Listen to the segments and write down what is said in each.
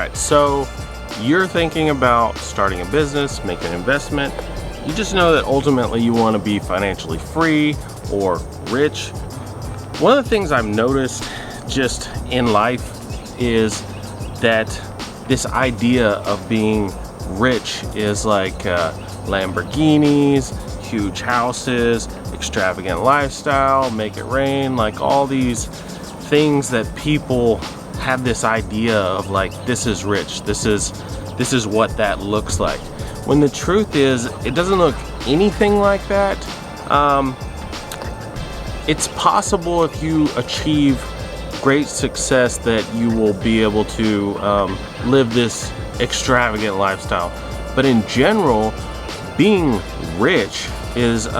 right, so you're thinking about starting a business, making an investment. You just know that ultimately you want to be financially free or rich. One of the things I've noticed just in life is that this idea of being rich is like Lamborghinis, huge houses, extravagant lifestyle, make it rain, like all these things that people have this idea of, like, this is rich, this is what that looks like. When the truth is, it doesn't look anything like that. It's possible if you achieve great success that you will be able to live this extravagant lifestyle. But in general, being rich is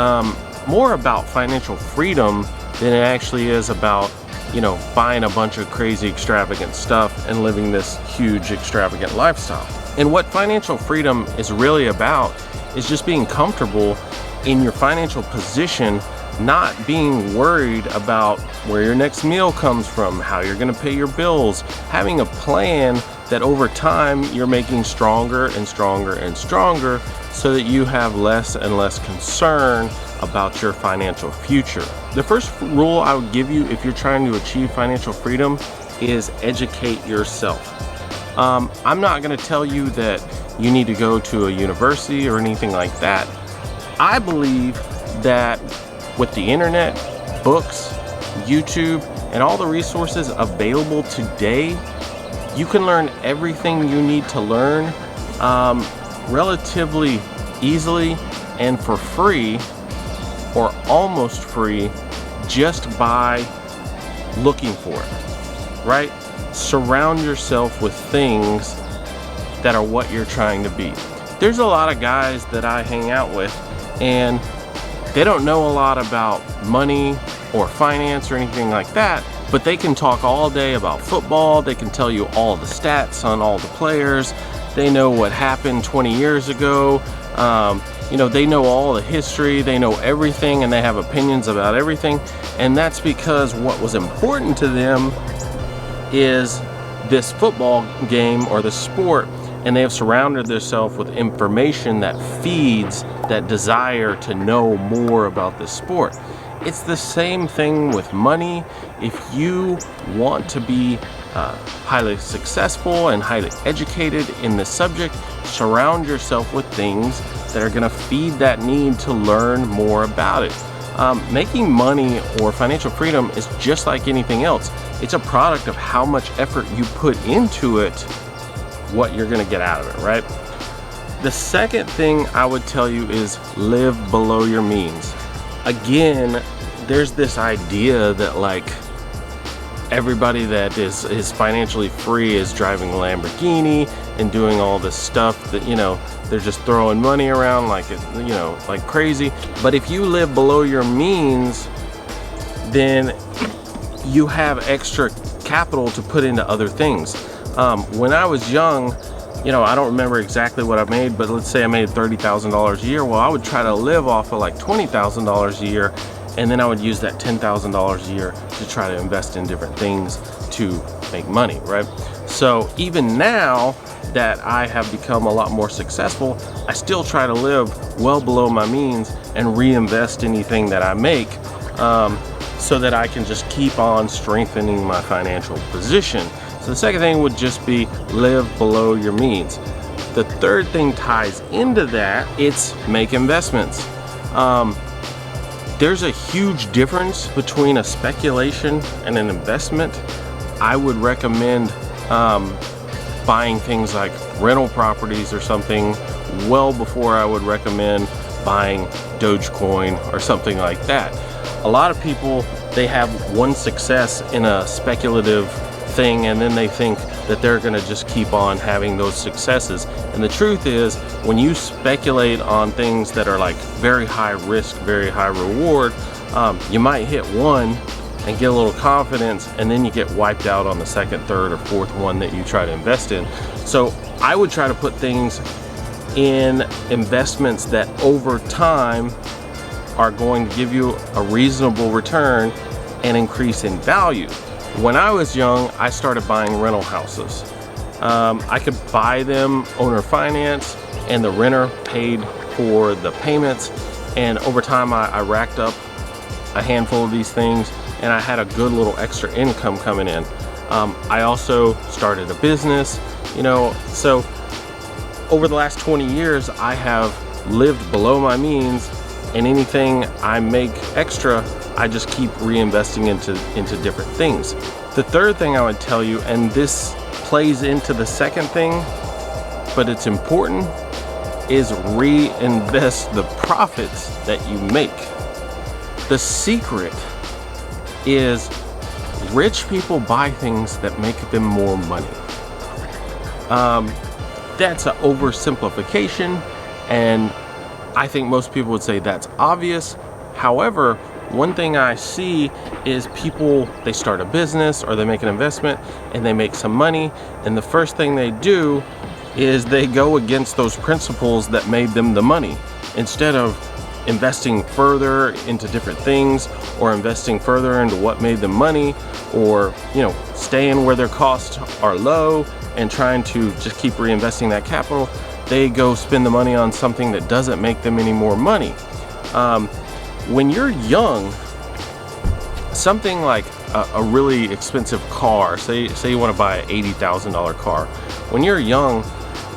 more about financial freedom than it actually is about, you know, buying a bunch of crazy extravagant stuff and living this huge extravagant lifestyle. And what financial freedom is really about is just being comfortable in your financial position, not being worried about where your next meal comes from, how you're going to pay your bills, having a plan that over time you're making stronger and stronger and stronger so that you have less and less concern about your financial future. The first rule I would give you if you're trying to achieve financial freedom is educate yourself. I'm not going to tell you that you need to go to a university or anything like that. I believe that with the internet, books, YouTube, and all the resources available today, you can learn everything you need to learn relatively easily and for free, or almost free, just by looking for it, right? Surround yourself with things that are what you're trying to be. There's a lot of guys that I hang out with, and they don't know a lot about money or finance or anything like that, but they can talk all day about football. They can tell you all the stats on all the players. They know what happened 20 years ago. You know, they know all the history, they know everything, and they have opinions about everything. And that's because what was important to them is this football game or the sport, and they have surrounded themselves with information that feeds that desire to know more about this sport. It's the same thing with money. If you want to be highly successful and highly educated in this subject, surround yourself with things that are going to feed that need to learn more about it. Making money or financial freedom is just like anything else. It's a product of how much effort you put into it, what you're going to get out of it, right? The second thing I would tell you is live below your means. Again, there's this idea that, like, everybody that is financially free is driving a Lamborghini and doing all this stuff that, you know, they're just throwing money around like it, you know, like crazy. But if you live below your means, then you have extra capital to put into other things. When I was young, you know, I don't remember exactly what I made, but let's say I made $30,000 a year. Well, I would try to live off of like $20,000 a year, and then I would use that $10,000 a year to try to invest in different things to make money, right? So even now that I have become a lot more successful, I still try to live well below my means and reinvest anything that I make, so that I can just keep on strengthening my financial position. So the second thing would just be live below your means. The third thing ties into that, it's make investments. There's a huge difference between a speculation and an investment. I would recommend buying things like rental properties or something well before I would recommend buying Dogecoin or something like that. A lot of people, they have one success in a speculative thing, and then they think that they're going to just keep on having those successes. And the truth is, when you speculate on things that are like very high risk, very high reward, you might hit one and get a little confidence, and then you get wiped out on the second, third, or fourth one that you try to invest in. So I would try to put things in investments that over time are going to give you a reasonable return and increase in value. When I was young, I started buying rental houses. I could buy them owner finance, and the renter paid for the payments. And over time, I racked up a handful of these things, and I had a good little extra income coming in. I also started a business, so over the last 20 years, I have lived below my means, and anything I make extra, I just keep reinvesting into different things. The third thing I would tell you, and this plays into the second thing, but it's important, is reinvest the profits that you make. The secret is rich people buy things that make them more money. That's an oversimplification, and I think most people would say that's obvious. However, one thing I see is people, they start a business or they make an investment and they make some money, and the first thing they do is they go against those principles that made them the money. Instead of investing further into different things, or investing further into what made them money, or staying where their costs are low and trying to just keep reinvesting that capital, they go spend the money on something that doesn't make them any more money. When you're young, something like a really expensive car, say you want to buy an $80,000 car. When you're young,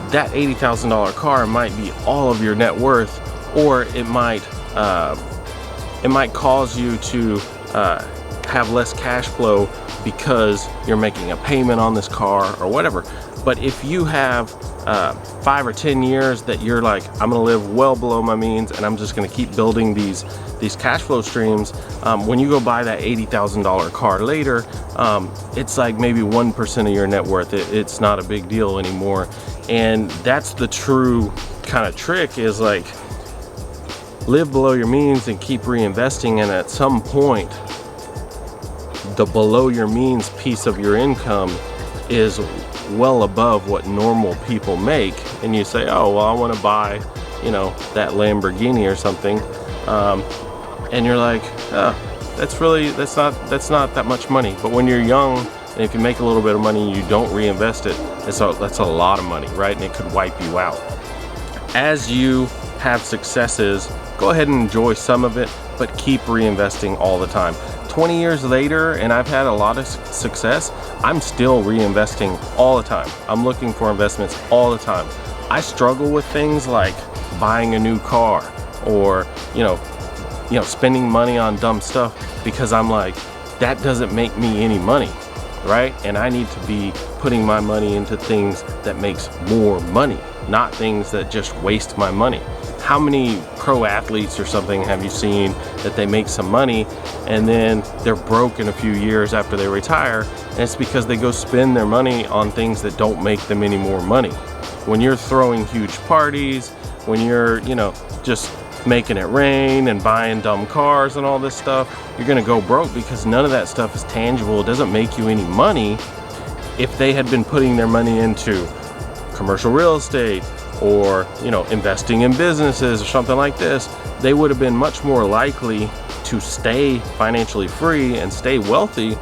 that $80,000 car might be all of your net worth, or it might cause you to have less cash flow because you're making a payment on this car or whatever. But if you have 5 or 10 years that you're like, I'm gonna live well below my means and I'm just gonna keep building these cash flow streams, when you go buy that $80,000 car later, it's like maybe 1% of your net worth. It's not a big deal anymore. And that's the true kind of trick, is like, live below your means and keep reinvesting, and at some point the below your means piece of your income is well above what normal people make, and you say, oh well, I want to buy that Lamborghini or something, and you're like, oh, that's not that much money. But when you're young, and if you make a little bit of money and you don't reinvest it, that's a lot of money, right? And it could wipe you out. As you have successes, go ahead and enjoy some of it, but keep reinvesting all the time. 20 years later, and I've had a lot of success, I'm still reinvesting all the time. I'm looking for investments all the time. I struggle with things like buying a new car, or spending money on dumb stuff, because I'm like, that doesn't make me any money, right? And I need to be putting my money into things that makes more money, not things that just waste my money. How many pro athletes or something have you seen that they make some money and then they're broke in a few years after they retire? And it's because they go spend their money on things that don't make them any more money. When you're throwing huge parties, when you're, just making it rain and buying dumb cars and all this stuff, you're gonna go broke, because none of that stuff is tangible. It doesn't make you any money. If they had been putting their money into commercial real estate, or investing in businesses or something like this, they would have been much more likely to stay financially free and stay wealthy.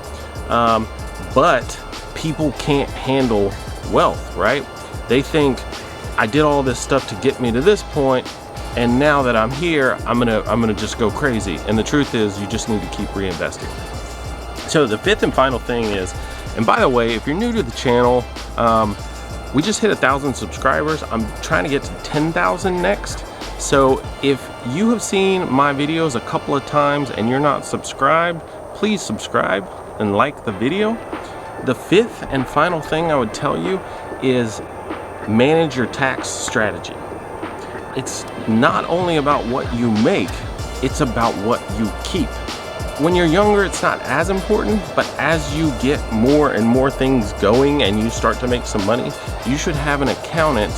But people can't handle wealth, right? They think, I did all this stuff to get me to this point, and now that I'm here, I'm gonna just go crazy. And the truth is, you just need to keep reinvesting. So the fifth and final thing is, and by the way, if you're new to the channel, we just hit 1,000 subscribers. I'm trying to get to 10,000 next. So if you have seen my videos a couple of times and you're not subscribed, please subscribe and like the video. The fifth and final thing I would tell you is manage your tax strategy. It's not only about what you make, it's about what you keep. When you're younger, it's not as important, but as you get more and more things going and you start to make some money, you should have an accountant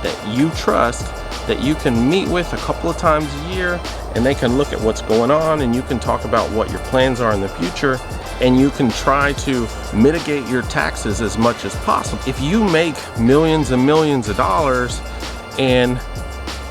that you trust, that you can meet with a couple of times a year, and they can look at what's going on, and you can talk about what your plans are in the future, and you can try to mitigate your taxes as much as possible. If you make millions and millions of dollars and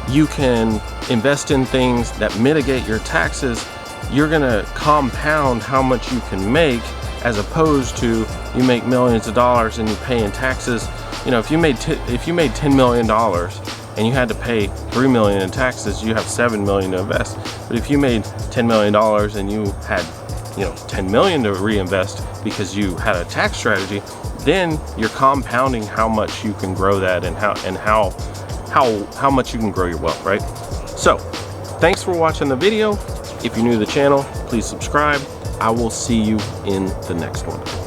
you can invest in things that mitigate your taxes, you're gonna compound how much you can make, as opposed to you make millions of dollars and you pay in taxes You know, if you made $10 million and you had to pay $3 million in taxes, you have $7 million to invest. But if you made $10 million and you had, you know, $10 million to reinvest because you had a tax strategy, then you're compounding how much you can grow that, and how much you can grow your wealth, right? So thanks for watching the video. If you're new to the channel, please subscribe. I will see you in the next one.